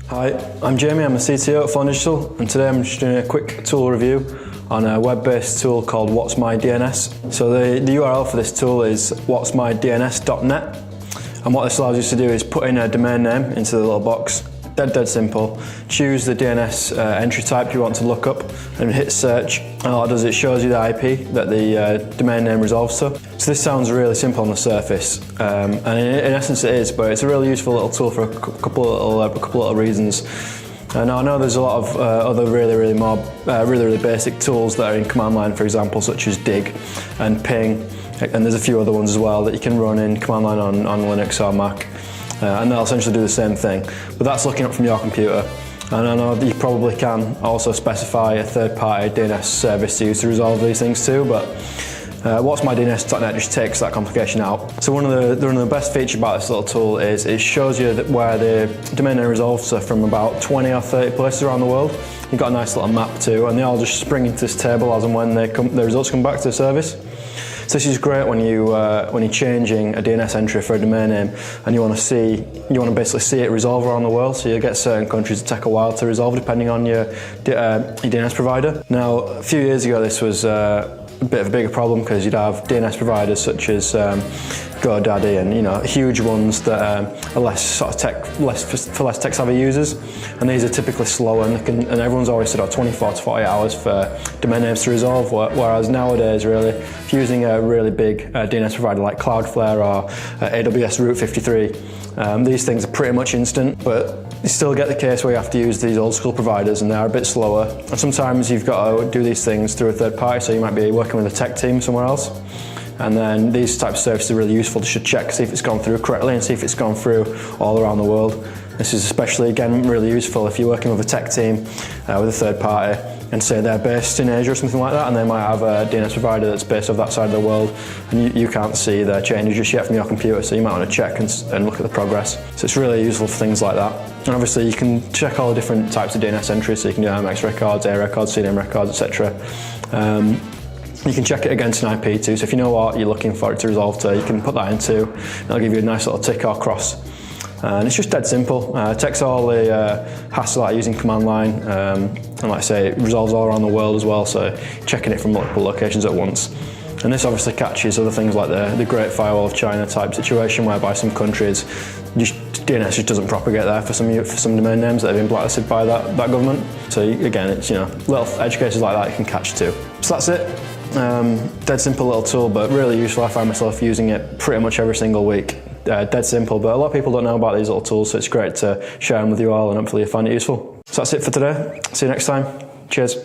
Hi, I'm Jamie, I'm the CTO at Flaunt Digital, and today I'm just doing a quick tool review on a web-based tool called What's My DNS. So the URL for this tool is whatsmydns.net, and what this allows you to do is put in a domain name into the little box. Dead simple. Choose the DNS entry type you want to look up and hit search, and all it does is it shows you the IP that the domain name resolves to. So this sounds really simple on the surface, and in essence it is, but it's a really useful little tool for a couple of little reasons. Now I know there's a lot of other really basic tools that are in command line, for example, such as dig and ping, and there's a few other ones as well that you can run in command line on Linux or Mac. And they'll essentially do the same thing, but that's looking up from your computer. And I know that you probably can also specify a third-party DNS service to use to resolve these things too, but whatsmydns.net just takes that complication out. So one of the best features about this little tool is it shows you where the domain name resolves to from about 20 or 30 places around the world. You've got a nice little map too, and they all just spring into this table as and when the results come back to the service. So this is great when you're changing a DNS entry for a domain name and you want to basically see it resolve around the world. So you get certain countries that take a while to resolve depending on your DNS provider. Now, a few years ago this was a bit of a bigger problem because you'd have DNS providers such as GoDaddy and huge ones that are less tech savvy users, and these are typically slow, and everyone's always said 24 to 48 hours for domain names to resolve, whereas nowadays really if you're using a really big DNS provider like Cloudflare or AWS Route 53, these things are pretty much instant, but you still get the case where you have to use these old school providers and they are a bit slower, and sometimes you've got to do these things through a third party, so you might be working with a tech team somewhere else. And then these types of services are really useful to check, see if it's gone through correctly and see if it's gone through all around the world. This is especially, again, really useful if you're working with a tech team with a third party and say they're based in Asia or something like that, and they might have a DNS provider that's based off that side of the world, and you can't see their changes just yet from your computer, so you might want to check and look at the progress. So it's really useful for things like that. And obviously you can check all the different types of DNS entries, so you can do MX records, A records, CDM records, etc. You can check it against an IP too, so if you know what you're looking for it to resolve to, you can put that into, and it'll give you a nice little tick or cross. And it's just dead simple. It takes all the hassle out of using command line, and like I say, it resolves all around the world as well, so checking it from multiple locations at once. And this obviously catches other things like the Great Firewall of China type situation, whereby some countries, DNS just doesn't propagate there for some domain names that have been blacklisted by that government. So again, it's little edge cases like that you can catch too. So that's it. Dead simple little tool, but really useful. I find myself using it pretty much every single week. Dead simple, but a lot of people don't know about these little tools, so it's great to share them with you all, and hopefully you find it useful. So that's it for today. See you next time. Cheers.